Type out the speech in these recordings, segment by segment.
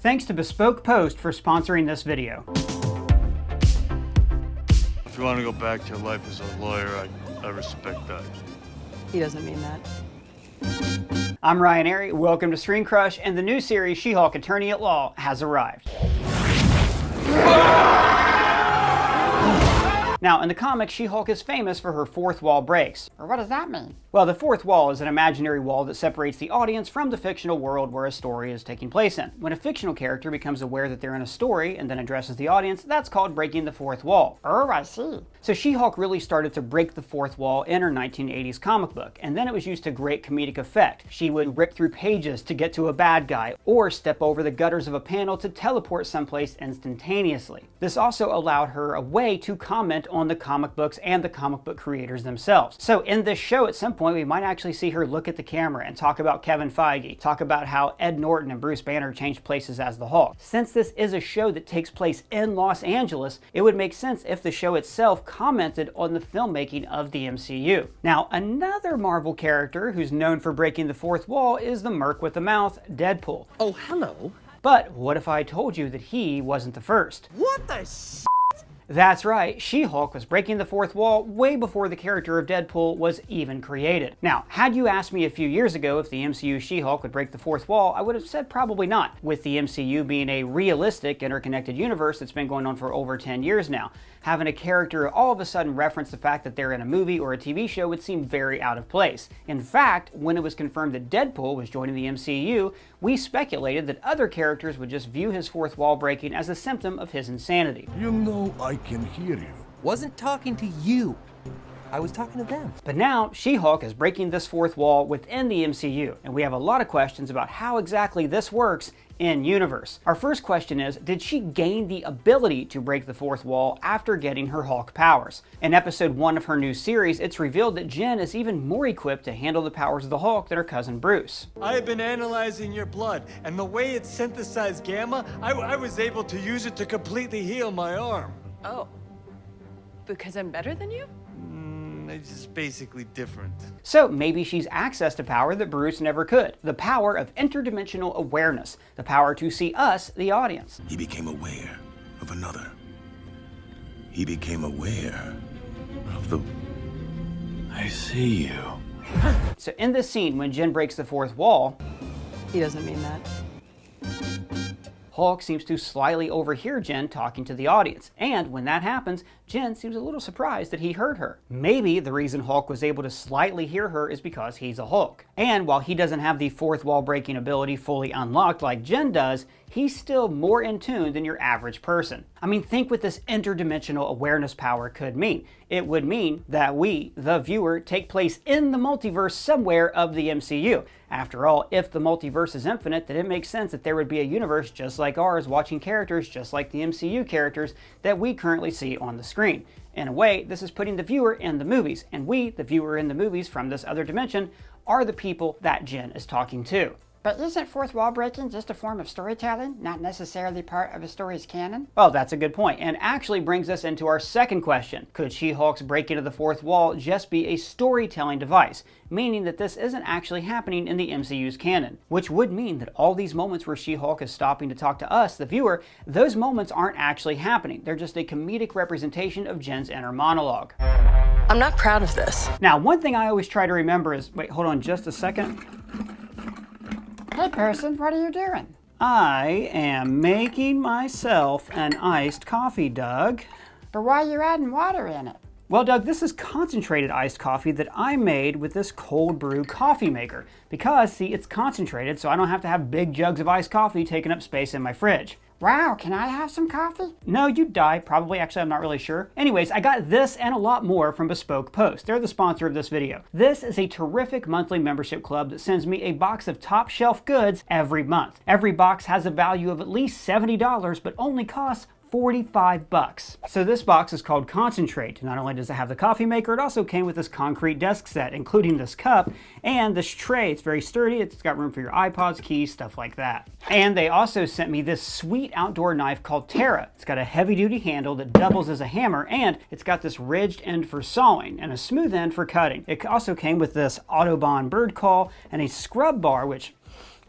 Thanks to Bespoke Post for sponsoring this video. If you want to go back to your life as a lawyer, I respect that. He doesn't mean that. I'm Ryan Airy, welcome to ScreenCrush, and the new series She-Hulk Attorney at Law has arrived. Now, in the comics, She-Hulk is famous for her fourth wall breaks. Or what does that mean? Well, the fourth wall is an imaginary wall that separates the audience from the fictional world where a story is taking place in. When a fictional character becomes aware that they're in a story and then addresses the audience, that's called breaking the fourth wall. Oh, I see. So She-Hulk really started to break the fourth wall in her 1980s comic book, and then it was used to great comedic effect. She would rip through pages to get to a bad guy, or step over the gutters of a panel to teleport someplace instantaneously. This also allowed her a way to comment on the comic books and the comic book creators themselves. So in this show, at some point, we might actually see her look at the camera and talk about Kevin Feige, talk about how Ed Norton and Bruce Banner changed places as the Hulk. Since this is a show that takes place in Los Angeles, it would make sense if the show itself commented on the filmmaking of the MCU. Now, another Marvel character who's known for breaking the fourth wall is the Murk with the mouth, Deadpool. Oh, hello. But what if I told you that he wasn't the first? What the s***? That's right, She-Hulk was breaking the fourth wall way before the character of Deadpool was even created. Now, had you asked me a few years ago if the MCU She-Hulk would break the fourth wall, I would have said probably not, with the MCU being a realistic, interconnected universe that's been going on for over 10 years now. Having a character all of a sudden reference the fact that they're in a movie or a TV show would seem very out of place. In fact, when it was confirmed that Deadpool was joining the MCU, we speculated that other characters would just view his fourth wall breaking as a symptom of his insanity. You know I can hear you. Wasn't talking to you. I was talking to them. But now, She-Hulk is breaking this fourth wall within the MCU, and we have a lot of questions about how exactly this works in-universe. Our first question is, did she gain the ability to break the fourth wall after getting her Hulk powers? In episode 1 of her new series, it's revealed that Jen is even more equipped to handle the powers of the Hulk than her cousin Bruce. I have been analyzing your blood, and the way it synthesized gamma, I was able to use it to completely heal my arm. Oh. Because I'm better than you? It's just basically different. So maybe she's accessed a power that Bruce never could. The power of interdimensional awareness. The power to see us, the audience. He became aware of another. He became aware of the... I see you. So in this scene, when Jen breaks the fourth wall, He doesn't mean that. Hulk seems to slyly overhear Jen talking to the audience, and when that happens, Jen seems a little surprised that he heard her. Maybe the reason Hulk was able to slightly hear her is because he's a Hulk. And while he doesn't have the fourth wall breaking ability fully unlocked like Jen does, he's still more in tune than your average person. I mean, think what this interdimensional awareness power could mean. It would mean that we, the viewer, take place in the multiverse somewhere of the MCU. After all, if the multiverse is infinite, then it makes sense that there would be a universe just like ours, watching characters just like the MCU characters that we currently see on the screen. In a way, this is putting the viewer in the movies, and we, the viewer in the movies from this other dimension, are the people that Jen is talking to. But isn't fourth wall breaking just a form of storytelling, not necessarily part of a story's canon? Well, that's a good point, and actually brings us into our second question. Could She-Hulk's breaking of the fourth wall just be a storytelling device, meaning that this isn't actually happening in the MCU's canon? Which would mean that all these moments where She-Hulk is stopping to talk to us, the viewer, those moments aren't actually happening. They're just a comedic representation of Jen's inner monologue. I'm not proud of this. Now, one thing I always try to remember is, wait, hold on just a second. Hey person, what are you doing? I am making myself an iced coffee, Doug. But why are you adding water in it? Well, Doug, this is concentrated iced coffee that I made with this cold brew coffee maker. Because, see, it's concentrated, so I don't have to have big jugs of iced coffee taking up space in my fridge. Wow, can I have some coffee? No, you'd die, probably. Actually, I'm not really sure. Anyways, I got this and a lot more from Bespoke Post. They're the sponsor of this video. This is a terrific monthly membership club that sends me a box of top shelf goods every month. Every box has a value of at least $70, but only costs $45. So this box is called Concentrate. Not only does it have the coffee maker, it also came with this concrete desk set, including this cup and this tray. It's very sturdy. It's got room for your iPods, keys, stuff like that. And they also sent me this sweet outdoor knife called Terra. It's got a heavy-duty handle that doubles as a hammer, and it's got this ridged end for sawing and a smooth end for cutting. It also came with this Autobahn bird call and a scrub bar, which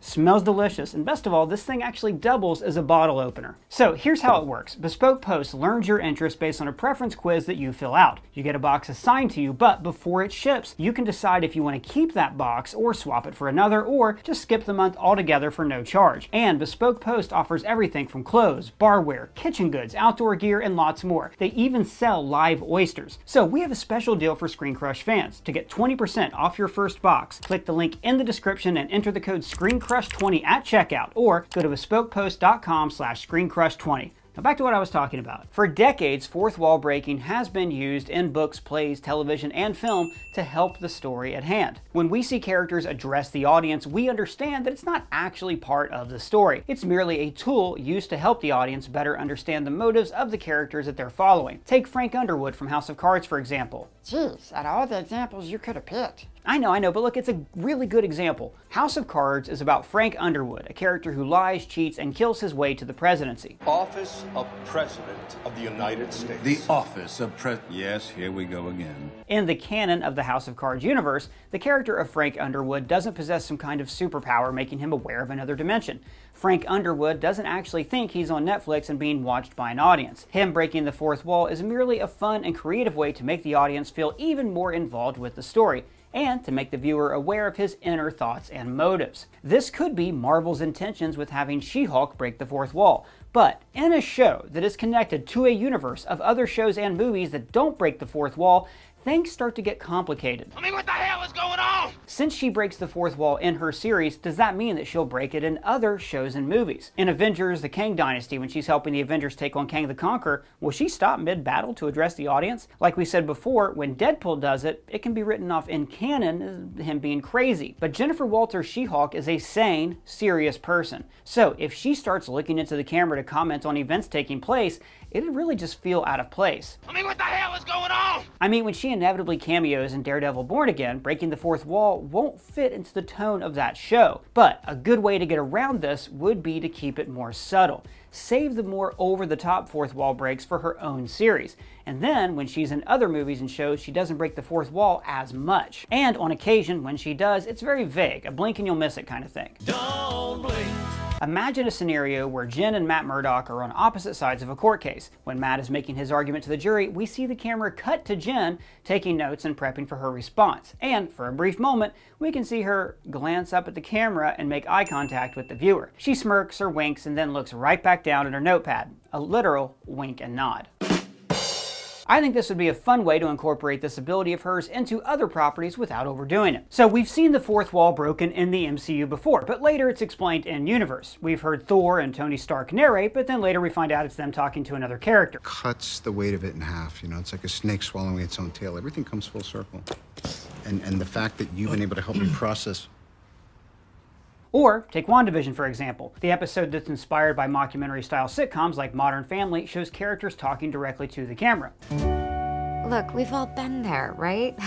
Smells delicious, and best of all, this thing actually doubles as a bottle opener. So here's how it works. Bespoke Post learns your interest based on a preference quiz that you fill out. You get a box assigned to you, but before it ships, you can decide if you want to keep that box or swap it for another, or just skip the month altogether for no charge. And Bespoke Post offers everything from clothes, barware, kitchen goods, outdoor gear, and lots more. They even sell live oysters. So we have a special deal for ScreenCrush fans. To get 20% off your first box, click the link in the description and enter the code ScreenCrush20 at checkout, or go to bespokepost.com/ScreenCrush20. Now back to what I was talking about. For decades, fourth wall breaking has been used in books, plays, television, and film to help the story at hand. When we see characters address the audience, we understand that it's not actually part of the story. It's merely a tool used to help the audience better understand the motives of the characters that they're following. Take Frank Underwood from House of Cards, for example. Jeez, out of all the examples you could have picked. I know, but look, it's a really good example. House of Cards is about Frank Underwood, a character who lies, cheats, and kills his way to the presidency. Office of President of the United States. The office of Yes, here we go again. In the canon of the House of Cards universe, the character of Frank Underwood doesn't possess some kind of superpower making him aware of another dimension. Frank Underwood doesn't actually think he's on Netflix and being watched by an audience. Him breaking the fourth wall is merely a fun and creative way to make the audience feel even more involved with the story, and to make the viewer aware of his inner thoughts and motives. This could be Marvel's intentions with having She-Hulk break the fourth wall, but in a show that is connected to a universe of other shows and movies that don't break the fourth wall, things start to get complicated. I mean, what the hell is going on? Since she breaks the fourth wall in her series, does that mean that she'll break it in other shows and movies? In Avengers: The Kang Dynasty, when she's helping the Avengers take on Kang the Conqueror, will she stop mid-battle to address the audience? Like we said before, when Deadpool does it, it can be written off in canon as him being crazy. But Jennifer Walters' She-Hulk is a sane, serious person. So if she starts looking into the camera to comment on events taking place, it'd really just feel out of place. I mean, what the hell is going on? I mean, when she inevitably cameos in Daredevil Born Again, breaking the fourth wall won't fit into the tone of that show. But a good way to get around this would be to keep it more subtle. Save the more over-the-top fourth wall breaks for her own series. And then, when she's in other movies and shows, she doesn't break the fourth wall as much. And on occasion, when she does, it's very vague, a blink and you'll miss it kind of thing. Don't blink. Imagine a scenario where Jen and Matt Murdock are on opposite sides of a court case. When Matt is making his argument to the jury, we see the camera cut to Jen taking notes and prepping for her response. And for a brief moment, we can see her glance up at the camera and make eye contact with the viewer. She smirks or winks and then looks right back down at her notepad. A literal wink and nod. I think this would be a fun way to incorporate this ability of hers into other properties without overdoing it. So we've seen the fourth wall broken in the MCU before, but later it's explained in universe. We've heard Thor and Tony Stark narrate, but then later we find out it's them talking to another character. Cuts the weight of it in half, you know, it's like a snake swallowing its own tail. Everything comes full circle. And the fact that you've been able to help me process. Or take WandaVision, for example. The episode that's inspired by mockumentary-style sitcoms like Modern Family shows characters talking directly to the camera. Look, we've all been there, right?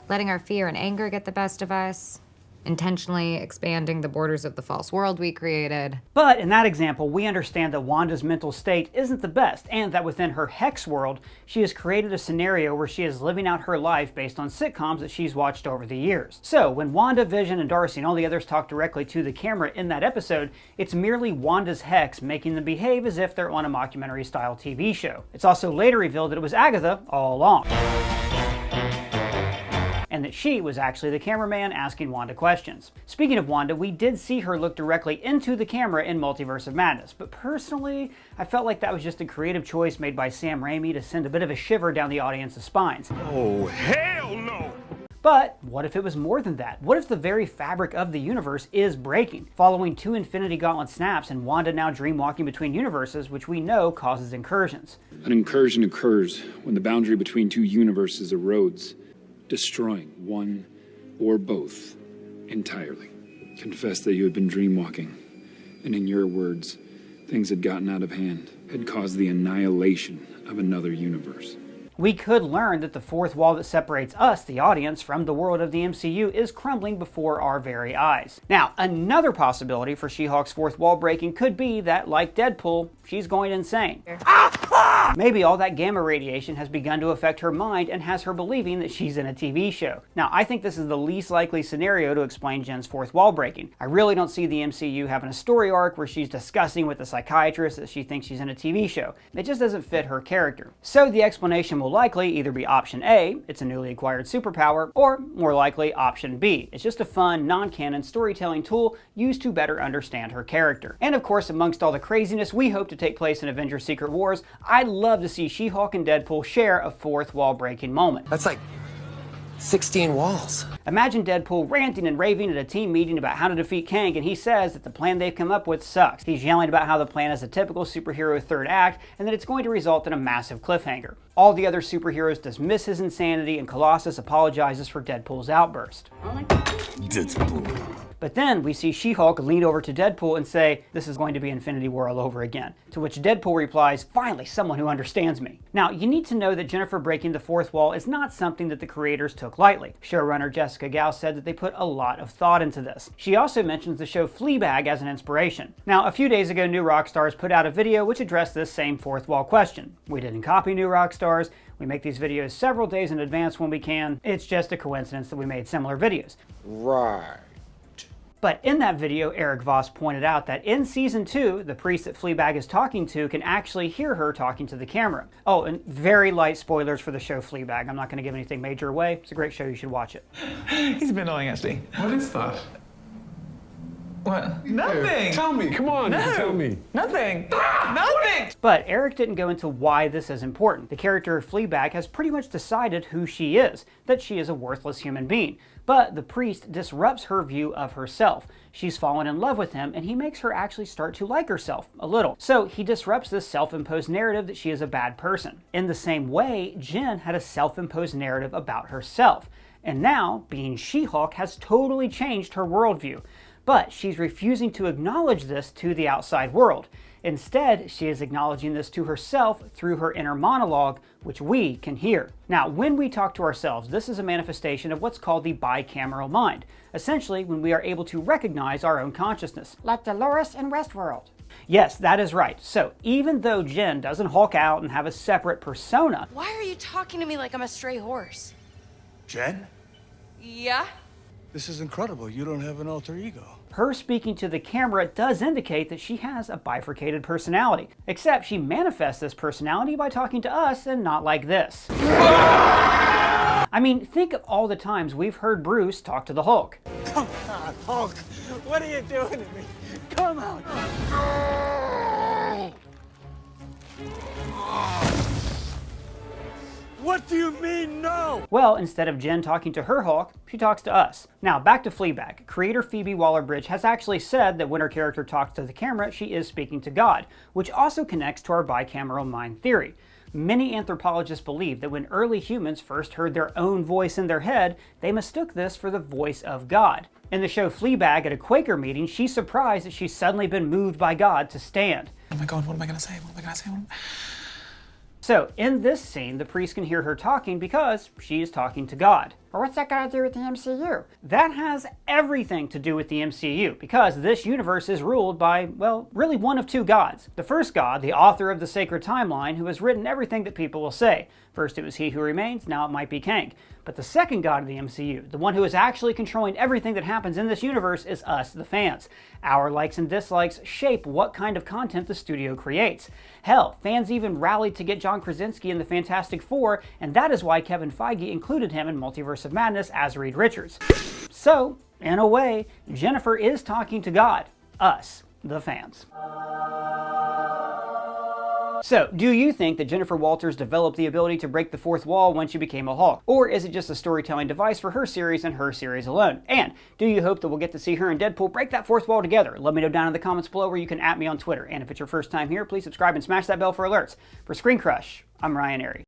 Letting our fear and anger get the best of us. Intentionally expanding the borders of the false world we created. But in that example, we understand that Wanda's mental state isn't the best, and that within her Hex world, she has created a scenario where she is living out her life based on sitcoms that she's watched over the years. So when Wanda, Vision, and Darcy and all the others talk directly to the camera in that episode, it's merely Wanda's Hex making them behave as if they're on a mockumentary-style TV show. It's also later revealed that it was Agatha all along, and that she was actually the cameraman asking Wanda questions. Speaking of Wanda, we did see her look directly into the camera in Multiverse of Madness, but personally, I felt like that was just a creative choice made by Sam Raimi to send a bit of a shiver down the audience's spines. Oh, hell no! But what if it was more than that? What if the very fabric of the universe is breaking? Following 2 Infinity Gauntlet snaps and Wanda now dreamwalking between universes, which we know causes incursions. An incursion occurs when the boundary between 2 universes erodes, destroying one or both entirely. Confess that you had been dreamwalking, and in your words, things had gotten out of hand, had caused the annihilation of another universe. We could learn that the fourth wall that separates us, the audience, from the world of the MCU is crumbling before our very eyes. Now, another possibility for She-Hulk's fourth wall breaking could be that, like Deadpool, she's going insane. Maybe all that gamma radiation has begun to affect her mind and has her believing that she's in a TV show. Now, I think this is the least likely scenario to explain Jen's fourth wall breaking. I really don't see the MCU having a story arc where she's discussing with the psychiatrist that she thinks she's in a TV show. It just doesn't fit her character. So the explanation will likely either be option A, it's a newly acquired superpower, or more likely option B, it's just a fun, non-canon storytelling tool used to better understand her character. And of course, amongst all the craziness we hope to take place in Avengers Secret Wars, I'd love to see She-Hulk and Deadpool share a fourth wall breaking moment. That's like 16 walls. Imagine Deadpool ranting and raving at a team meeting about how to defeat Kang, and he says that the plan they've come up with sucks. He's yelling about how the plan is a typical superhero third act and that it's going to result in a massive cliffhanger. All the other superheroes dismiss his insanity and Colossus apologizes for Deadpool's outburst. Deadpool. But then we see She-Hulk lean over to Deadpool and say, "This is going to be Infinity War all over again." To which Deadpool replies, "Finally, someone who understands me." Now, you need to know that Jennifer breaking the fourth wall is not something that the creators took lightly. Showrunner Jessica Gao said that they put a lot of thought into this. She also mentions the show Fleabag as an inspiration. Now, a few days ago, New Rockstars put out a video which addressed this same fourth wall question. We didn't copy New Rockstars. We make these videos several days in advance when we can. It's just a coincidence that we made similar videos. Right. But in that video, Eric Voss pointed out that in Season 2, the priest that Fleabag is talking to can actually hear her talking to the camera. Oh, and very light spoilers for the show Fleabag. I'm not going to give anything major away. It's a great show. You should watch it. He's been annoying, actually. What is that? What? Nothing! Tell me, come on, tell me. Nothing! Nothing! But Eric didn't go into why this is important. The character of Fleabag has pretty much decided who she is, that she is a worthless human being. But the priest disrupts her view of herself. She's fallen in love with him, and he makes her actually start to like herself a little. So he disrupts this self-imposed narrative that she is a bad person. In the same way, Jen had a self-imposed narrative about herself. And now, being She-Hulk has totally changed her worldview. But she's refusing to acknowledge this to the outside world. Instead, she is acknowledging this to herself through her inner monologue, which we can hear. Now, when we talk to ourselves, this is a manifestation of what's called the bicameral mind. Essentially, when we are able to recognize our own consciousness. Like Dolores in Westworld. Yes, that is right. So even though Jen doesn't Hulk out and have a separate persona... Why are you talking to me like I'm a stray horse? Jen? Yeah? This is incredible. You don't have an alter ego. Her speaking to the camera does indicate that she has a bifurcated personality, except she manifests this personality by talking to us and not like this. I mean, think of all the times we've heard Bruce talk to the Hulk. Come on, Hulk. What are you doing to me? Come on. What do you mean, no? Well, instead of Jen talking to her Hulk, she talks to us. Now, back to Fleabag. Creator Phoebe Waller-Bridge has actually said that when her character talks to the camera, she is speaking to God, which also connects to our bicameral mind theory. Many anthropologists believe that when early humans first heard their own voice in their head, they mistook this for the voice of God. In the show Fleabag, at a Quaker meeting, she's surprised that she's suddenly been moved by God to stand. Oh my God, what am I gonna say? What am I gonna say? So, in this scene, the priest can hear her talking because she is talking to God. But what's that got to do with the MCU? That has everything to do with the MCU, because this universe is ruled by, well, really one of two gods. The first god, the author of the sacred timeline, who has written everything that people will say. First it was He Who Remains, now it might be Kang. But the second god of the MCU, the one who is actually controlling everything that happens in this universe, is us, the fans. Our likes and dislikes shape what kind of content the studio creates. Hell, fans even rallied to get John Krasinski in the Fantastic Four, and that is why Kevin Feige included him in Multiverse of Madness as Reed Richards. So, in a way, Jennifer is talking to God. Us, the fans. So, do you think that Jennifer Walters developed the ability to break the fourth wall when she became a Hulk? Or is it just a storytelling device for her series and her series alone? And do you hope that we'll get to see her and Deadpool break that fourth wall together? Let me know down in the comments below, where you can @me on Twitter. And if it's your first time here, please subscribe and smash that bell for alerts. For ScreenCrush, I'm Ryan Airy.